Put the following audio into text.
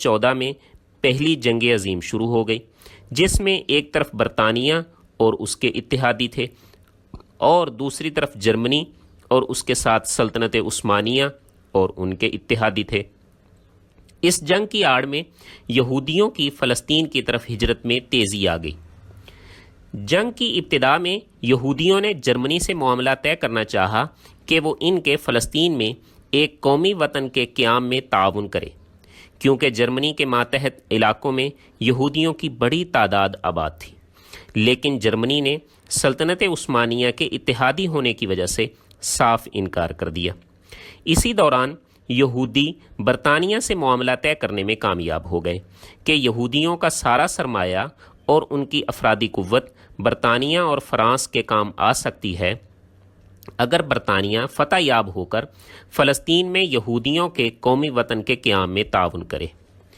1914 میں پہلی جنگ عظیم شروع ہو گئی، جس میں ایک طرف برطانیہ اور اس کے اتحادی تھے اور دوسری طرف جرمنی اور اس کے ساتھ سلطنت عثمانیہ اور ان کے اتحادی تھے۔ اس جنگ کی آڑ میں یہودیوں کی فلسطین کی طرف ہجرت میں تیزی آ گئی۔ جنگ کی ابتدا میں یہودیوں نے جرمنی سے معاملہ طے کرنا چاہا کہ وہ ان کے فلسطین میں ایک قومی وطن کے قیام میں تعاون کرے، کیونکہ جرمنی کے ماتحت علاقوں میں یہودیوں کی بڑی تعداد آباد تھی، لیکن جرمنی نے سلطنت عثمانیہ کے اتحادی ہونے کی وجہ سے صاف انکار کر دیا۔ اسی دوران یہودی برطانیہ سے معاملہ طے کرنے میں کامیاب ہو گئے کہ یہودیوں کا سارا سرمایہ اور ان کی افرادی قوت برطانیہ اور فرانس کے کام آ سکتی ہے اگر برطانیہ فتح یاب ہو کر فلسطین میں یہودیوں کے قومی وطن کے قیام میں تعاون کرے۔